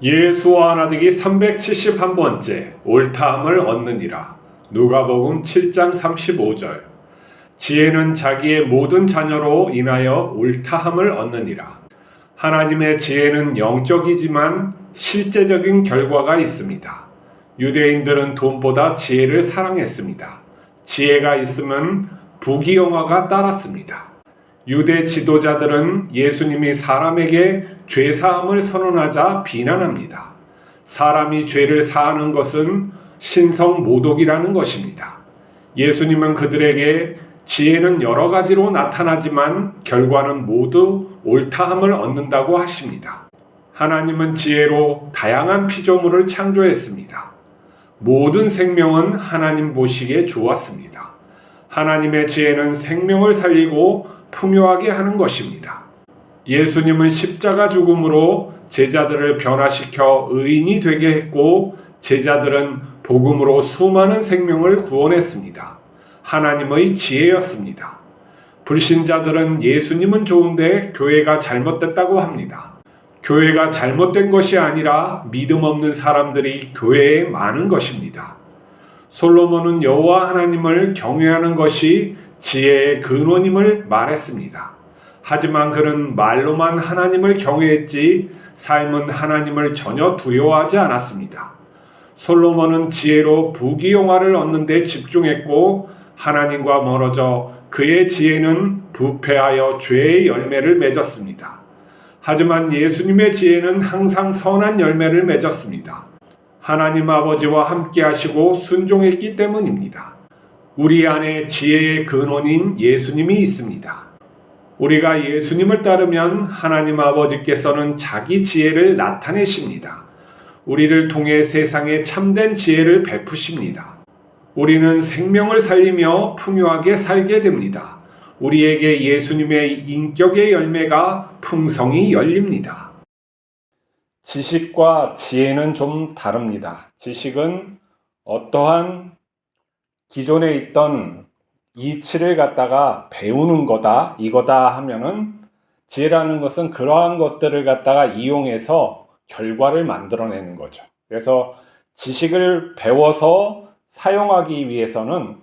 예수와 나되기 371번째 옳다함을 얻느니라. 누가복음 7장 35절. 지혜는 자기의 모든 자녀로 인하여 옳다함을 얻느니라. 하나님의 지혜는 영적이지만 실제적인 결과가 있습니다. 유대인들은 돈보다 지혜를 사랑했습니다. 지혜가 있으면 부귀영화가 따랐습니다. 유대 지도자들은 예수님이 사람에게 죄사함을 선언하자 비난합니다. 사람이 죄를 사하는 것은 신성모독이라는 것입니다. 예수님은 그들에게 지혜는 여러 가지로 나타나지만 결과는 모두 옳다함을 얻는다고 하십니다. 하나님은 지혜로 다양한 피조물을 창조했습니다. 모든 생명은 하나님 보시기에 좋았습니다. 하나님의 지혜는 생명을 살리고 풍요하게 하는 것입니다. 예수님은 십자가 죽음으로 제자들을 변화시켜 의인이 되게 했고 제자들은 복음으로 수많은 생명을 구원했습니다. 하나님의 지혜였습니다. 불신자들은 예수님은 좋은데 교회가 잘못됐다고 합니다. 교회가 잘못된 것이 아니라 믿음 없는 사람들이 교회에 많은 것입니다. 솔로몬은 여호와 하나님을 경외하는 것이 지혜의 근원임을 말했습니다. 하지만 그는 말로만 하나님을 경외했지 삶은 하나님을 전혀 두려워하지 않았습니다. 솔로몬은 지혜로 부귀영화를 얻는 데 집중했고 하나님과 멀어져 그의 지혜는 부패하여 죄의 열매를 맺었습니다. 하지만 예수님의 지혜는 항상 선한 열매를 맺었습니다. 하나님 아버지와 함께 하시고 순종했기 때문입니다. 우리 안에 지혜의 근원인 예수님이 있습니다. 우리가 예수님을 따르면 하나님 아버지께서는 자기 지혜를 나타내십니다. 우리를 통해 세상에 참된 지혜를 베푸십니다. 우리는 생명을 살리며 풍요하게 살게 됩니다. 우리에게 예수님의 인격의 열매가 풍성히 열립니다. 지식과 지혜는 좀 다릅니다. 지식은 어떠한 기존에 있던 이치를 갖다가 배우는 거다, 이거다 하면은 지혜라는 것은 그러한 것들을 갖다가 이용해서 결과를 만들어내는 거죠. 그래서 지식을 배워서 사용하기 위해서는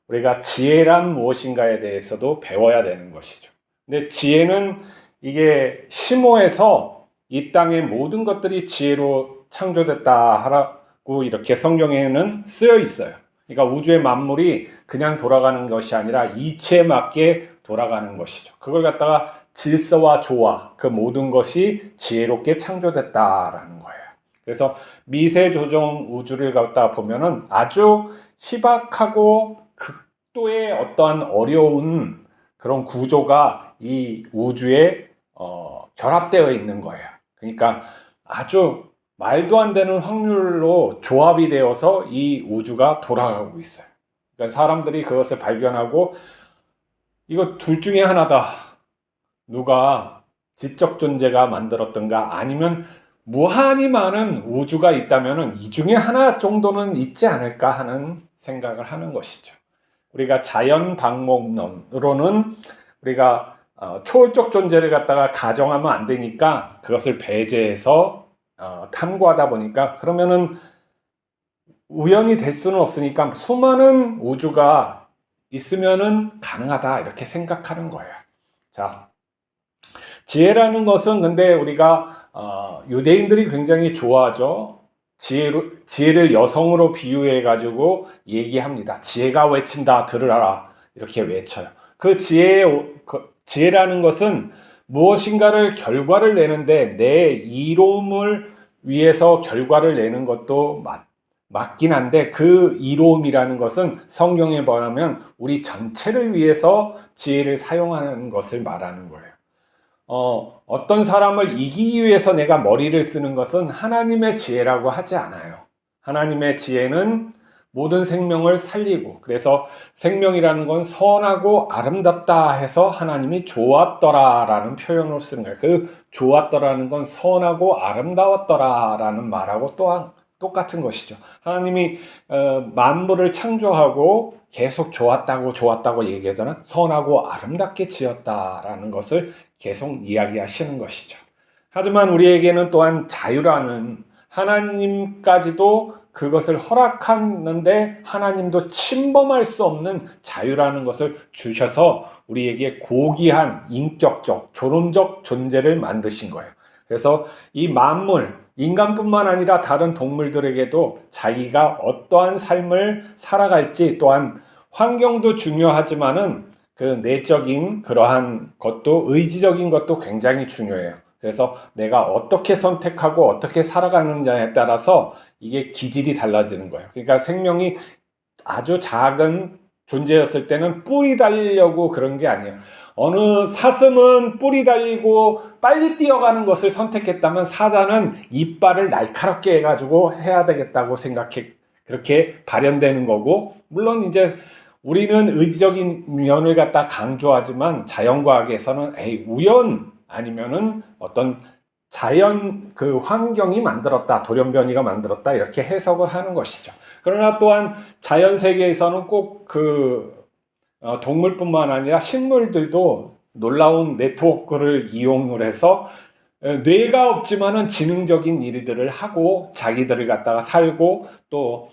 우리가 지혜란 무엇인가에 대해서도 배워야 되는 것이죠. 근데 지혜는 이게 심오해서 이 땅의 모든 것들이 지혜로 창조됐다 하라고 이렇게 성경에는 쓰여 있어요. 그러니까 우주의 만물이 그냥 돌아가는 것이 아니라 이치에 맞게 돌아가는 것이죠. 그걸 갖다가 질서와 조화, 그 모든 것이 지혜롭게 창조됐다라는 거예요. 그래서 미세 조정 우주를 갖다 보면은 아주 희박하고 극도의 어떠한 어려운 그런 구조가 이 우주에 결합되어 있는 거예요. 그러니까 아주 말도 안 되는 확률로 조합이 되어서 이 우주가 돌아가고 있어요. 그러니까 사람들이 그것을 발견하고 이거 둘 중에 하나다. 누가 지적 존재가 만들었던가 아니면 무한히 많은 우주가 있다면 이 중에 하나 정도는 있지 않을까 하는 생각을 하는 것이죠. 우리가 자연 방법론으로는 우리가 초월적 존재를 갖다가 가정하면 안 되니까 그것을 배제해서 탐구하다 보니까 그러면은 우연이 될 수는 없으니까 수많은 우주가 있으면은 가능하다 이렇게 생각하는 거예요. 자, 지혜라는 것은 근데 우리가 유대인들이 굉장히 좋아하죠. 지혜를 여성으로 비유해 가지고 얘기합니다. 지혜가 외친다 들으라 이렇게 외쳐요. 그 지혜라는 것은 무엇인가를 결과를 내는데 내 이로움을 위해서 결과를 내는 것도 맞긴 한데 그 이로움이라는 것은 성경에 보면 우리 전체를 위해서 지혜를 사용하는 것을 말하는 거예요. 어떤 사람을 이기기 위해서 내가 머리를 쓰는 것은 하나님의 지혜라고 하지 않아요. 하나님의 지혜는 모든 생명을 살리고 그래서 생명이라는 건 선하고 아름답다 해서 하나님이 좋았더라라는 표현을 쓰는 거예요. 그 좋았더라는 건 선하고 아름다웠더라라는 말하고 또한 똑같은 것이죠. 하나님이 만물을 창조하고 계속 좋았다고 얘기하잖아요. 선하고 아름답게 지었다라는 것을 계속 이야기하시는 것이죠. 하지만 우리에게는 또한 자유라는, 하나님까지도 그것을 허락하는데 하나님도 침범할 수 없는 자유라는 것을 주셔서 우리에게 고귀한 인격적, 존엄적 존재를 만드신 거예요. 그래서 이 만물, 인간뿐만 아니라 다른 동물들에게도 자기가 어떠한 삶을 살아갈지, 또한 환경도 중요하지만은 그 내적인 그러한 것도, 의지적인 것도 굉장히 중요해요. 그래서 내가 어떻게 선택하고 어떻게 살아가느냐에 따라서 이게 기질이 달라지는 거예요. 그러니까 생명이 아주 작은 존재였을 때는 뿔이 달리려고 그런 게 아니에요. 어느 사슴은 뿔이 달리고 빨리 뛰어가는 것을 선택했다면 사자는 이빨을 날카롭게 해가지고 해야 되겠다고 생각해, 그렇게 발현되는 거고, 물론 이제 우리는 의지적인 면을 갖다 강조하지만 자연과학에서는 우연 아니면은 어떤 자연 그 환경이 만들었다, 돌연변이가 만들었다, 이렇게 해석을 하는 것이죠. 그러나 또한 자연 세계에서는 꼭 동물뿐만 아니라 식물들도 놀라운 네트워크를 이용을 해서 뇌가 없지만은 지능적인 일들을 하고 자기들을 갖다가 살고, 또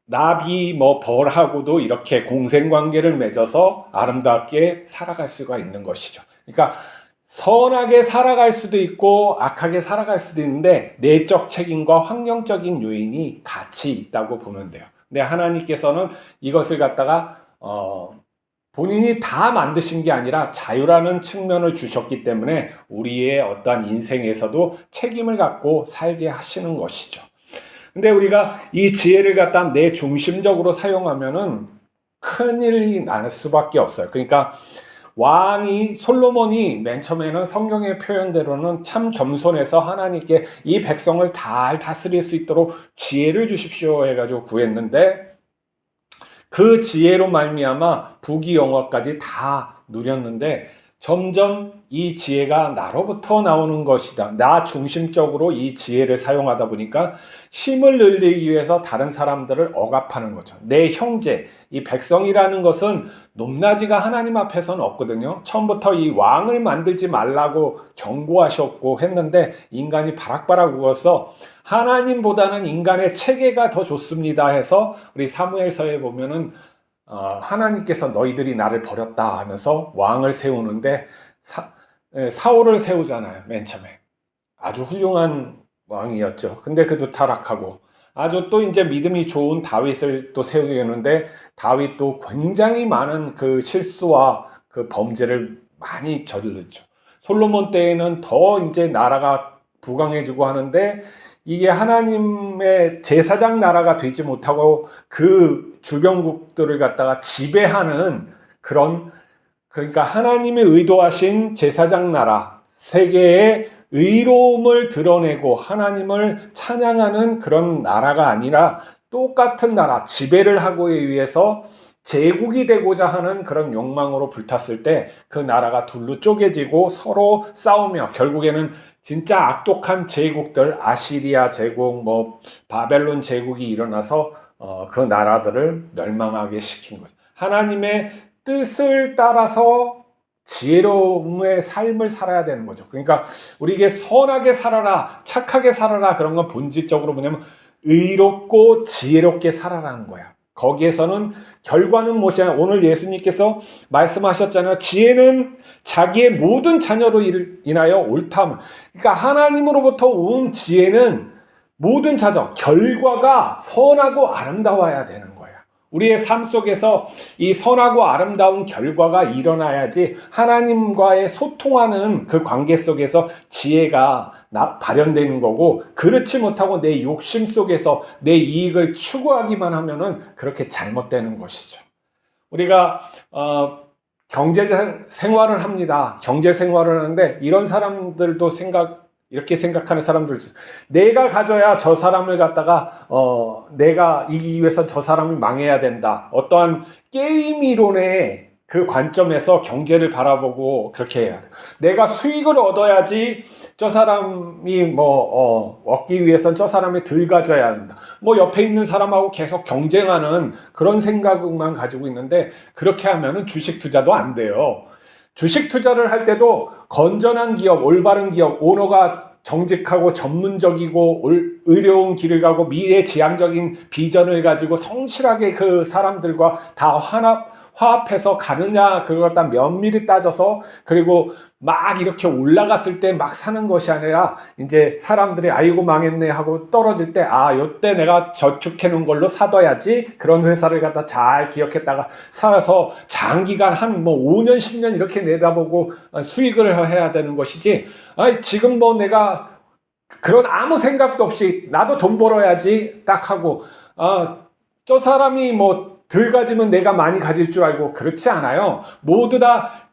나비 벌하고도 이렇게 공생관계를 맺어서 아름답게 살아갈 수가 있는 것이죠. 그러니까 선하게 살아갈 수도 있고 악하게 살아갈 수도 있는데 내적 책임과 환경적인 요인이 같이 있다고 보면 돼요. 근데 하나님께서는 이것을 갖다가 본인이 다 만드신 게 아니라 자유라는 측면을 주셨기 때문에 우리의 어떠한 인생에서도 책임을 갖고 살게 하시는 것이죠. 근데 우리가 이 지혜를 갖다 내 중심적으로 사용하면은 큰일이 날 수밖에 없어요. 그러니까 솔로몬이 맨 처음에는 성경의 표현대로는 참 겸손해서 하나님께 이 백성을 잘 다스릴 수 있도록 지혜를 주십시오 해가지고 구했는데, 그 지혜로 말미암아 부귀영화까지 다 누렸는데 점점 이 지혜가 나로부터 나오는 것이다, 나 중심적으로 이 지혜를 사용하다 보니까 힘을 늘리기 위해서 다른 사람들을 억압하는 거죠. 내 형제, 이 백성이라는 것은 높낮이가 하나님 앞에서는 없거든요. 처음부터 이 왕을 만들지 말라고 경고하셨고 했는데 인간이 바락바락 구어서 하나님보다는 인간의 체계가 더 좋습니다 해서 우리 사무엘서에 보면은 하나님께서 너희들이 나를 버렸다 하면서 왕을 세우는데 사울을 세우잖아요. 맨 처음에 아주 훌륭한 왕이었죠. 근데 그도 타락하고, 아주 또 이제 믿음이 좋은 다윗을 또 세우겠는데 다윗도 굉장히 많은 그 실수와 그 범죄를 많이 저질렀죠. 솔로몬 때에는 더 이제 나라가 부강해지고 하는데 이게 하나님의 제사장 나라가 되지 못하고 그 주변국들을 갖다가 지배하는 그런, 그러니까 하나님의 의도하신 제사장 나라, 세계의 의로움을 드러내고 하나님을 찬양하는 그런 나라가 아니라 똑같은 나라, 지배를 하기 위해서 제국이 되고자 하는 그런 욕망으로 불탔을 때 그 나라가 둘로 쪼개지고 서로 싸우며 결국에는 진짜 악독한 제국들, 아시리아 제국, 바벨론 제국이 일어나서 그 나라들을 멸망하게 시킨 거죠. 하나님의 뜻을 따라서 지혜로움의 삶을 살아야 되는 거죠. 그러니까 우리에게 선하게 살아라, 착하게 살아라, 그런 건 본질적으로 뭐냐면 의롭고 지혜롭게 살아라는 거야. 거기에서는 결과는 무엇이냐? 오늘 예수님께서 말씀하셨잖아요. 지혜는 자기의 모든 자녀로 인하여 옳다함. 그러니까 하나님으로부터 온 지혜는 모든 자녀, 결과가 선하고 아름다워야 되는 거예요. 우리의 삶 속에서 이 선하고 아름다운 결과가 일어나야지 하나님과의 소통하는 그 관계 속에서 지혜가 발현되는 거고, 그렇지 못하고 내 욕심 속에서 내 이익을 추구하기만 하면은 그렇게 잘못되는 것이죠. 우리가 경제 생활을 합니다. 경제 생활을 하는데 이런 사람들도 이렇게 생각하는 사람들, 내가 가져야 저 사람을 갖다가 내가 이기기 위해서 저 사람이 망해야 된다, 어떠한 게임 이론의 그 관점에서 경제를 바라보고 그렇게 해야 돼. 내가 수익을 얻어야지 저 사람이 얻기 위해서는 저 사람이 덜 가져야 한다, 옆에 있는 사람하고 계속 경쟁하는 그런 생각만 가지고 있는데 그렇게 하면은 주식 투자도 안 돼요. 주식 투자를 할 때도 건전한 기업, 올바른 기업, 오너가 정직하고 전문적이고 의로운 길을 가고 미래지향적인 비전을 가지고 성실하게 그 사람들과 다 화합해서 가느냐, 그걸 갖다 면밀히 따져서, 그리고 막 이렇게 올라갔을 때 막 사는 것이 아니라, 이제 사람들이 아이고 망했네 하고 떨어질 때, 요때 내가 저축해 놓은 걸로 사둬야지, 그런 회사를 갖다 잘 기억했다가 사서 장기간 한 5년 10년 이렇게 내다보고 수익을 해야 되는 것이지, 지금 내가 그런 아무 생각도 없이 나도 돈 벌어야지 딱 하고, 저 사람이 덜 가지면 내가 많이 가질 줄 알고, 그렇지 않아요. 모두 다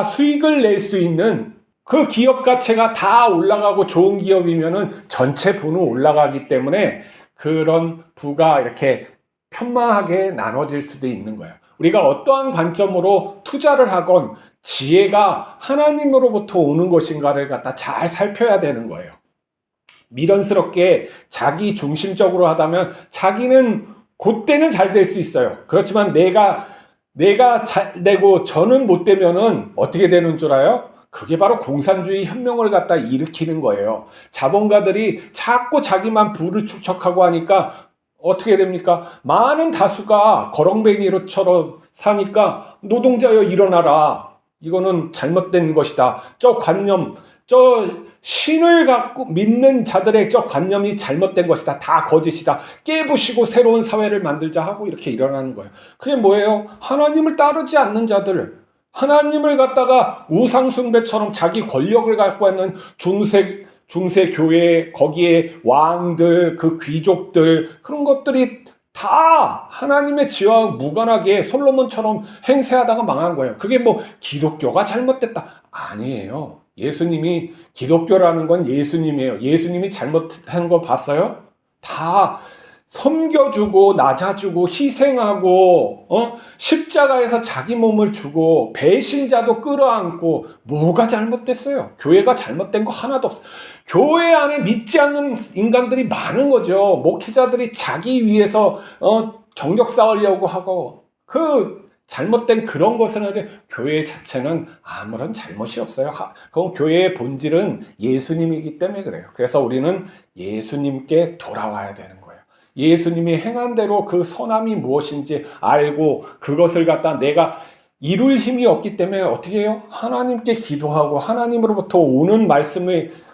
수익을 낼 수 있는 그 기업 가치가 다 올라가고 좋은 기업이면은 전체 부는 올라가기 때문에 그런 부가 이렇게 편마하게 나눠질 수도 있는 거예요. 우리가 어떠한 관점으로 투자를 하건 지혜가 하나님으로부터 오는 것인가를 갖다 잘 살펴야 되는 거예요. 미련스럽게 자기 중심적으로 하다면 자기는 그때는 잘 될 수 있어요. 그렇지만 내가 잘 되고 저는 못 되면은 어떻게 되는 줄 알아요? 그게 바로 공산주의 혁명을 갖다 일으키는 거예요. 자본가들이 자꾸 자기만 부를 축적하고 하니까 어떻게 됩니까? 많은 다수가 거렁뱅이로처럼 사니까 노동자여 일어나라. 이거는 잘못된 것이다. 저 관념, 저 신을 갖고 믿는 자들의 저 관념이 잘못된 것이다. 다 거짓이다. 깨부시고 새로운 사회를 만들자 하고 이렇게 일어나는 거예요. 그게 뭐예요? 하나님을 따르지 않는 자들, 하나님을 갖다가 우상숭배처럼 자기 권력을 갖고 있는 중세 교회, 거기에 왕들, 그 귀족들, 그런 것들이 다 하나님의 지혜와 무관하게 솔로몬처럼 행세하다가 망한 거예요. 그게 기독교가 잘못됐다. 아니에요. 예수님이, 기독교라는 건 예수님이에요. 예수님이 잘못한 거 봤어요? 다 섬겨주고 낮아주고 희생하고 십자가에서 자기 몸을 주고 배신자도 끌어안고, 뭐가 잘못됐어요? 교회가 잘못된 거 하나도 없어요. 교회 안에 믿지 않는 인간들이 많은 거죠. 목회자들이 자기 위해서 경력 쌓으려고 하고, 잘못된 그런 것은 하지, 교회 자체는 아무런 잘못이 없어요. 그건 교회의 본질은 예수님이기 때문에 그래요. 그래서 우리는 예수님께 돌아와야 되는 거예요. 예수님이 행한 대로 그 선함이 무엇인지 알고 그것을 갖다 내가 이룰 힘이 없기 때문에 어떻게 해요? 하나님께 기도하고 하나님으로부터 오는 말씀을,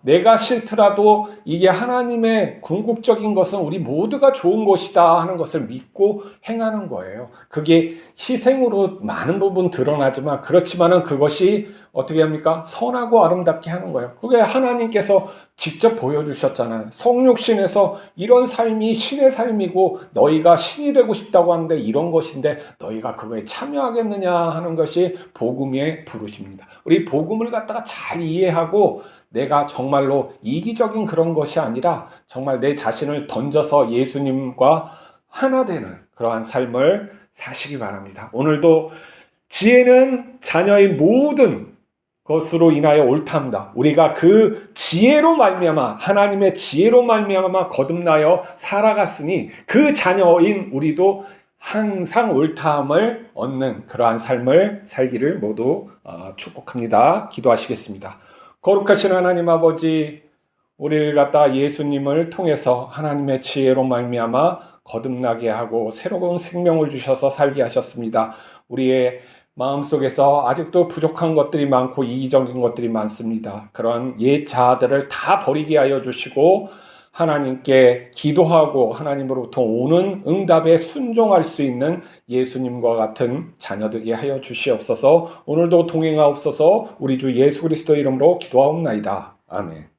내가 싫더라도 이게 하나님의 궁극적인 것은 우리 모두가 좋은 것이다 하는 것을 믿고 행하는 거예요. 그게 희생으로 많은 부분 드러나지만, 그렇지만은 그것이 어떻게 합니까? 선하고 아름답게 하는 거예요. 그게 하나님께서 직접 보여주셨잖아요. 성육신에서 이런 삶이 신의 삶이고 너희가 신이 되고 싶다고 하는데 이런 것인데 너희가 그거에 참여하겠느냐 하는 것이 복음의 부르심입니다. 우리 복음을 갖다가 잘 이해하고 내가 정말로 이기적인 그런 것이 아니라 정말 내 자신을 던져서 예수님과 하나 되는 그러한 삶을 사시기 바랍니다. 오늘도 지혜는 자녀의 모든 것으로 인하여 옳답니다. 우리가 그 지혜로 말미암아, 하나님의 지혜로 말미암아 거듭나여 살아갔으니 그 자녀인 우리도 항상 옳다함을 얻는 그러한 삶을 살기를 모두 축복합니다. 기도하시겠습니다. 거룩하신 하나님 아버지, 우리를 갖다 예수님을 통해서 하나님의 지혜로 말미암아 거듭나게 하고 새로운 생명을 주셔서 살게 하셨습니다. 우리의 마음속에서 아직도 부족한 것들이 많고 이기적인 것들이 많습니다. 그런 옛 자아들을 다 버리게 하여 주시고 하나님께 기도하고 하나님으로부터 오는 응답에 순종할 수 있는 예수님과 같은 자녀 되게 하여 주시옵소서. 오늘도 동행하옵소서. 우리 주 예수 그리스도의 이름으로 기도하옵나이다. 아멘.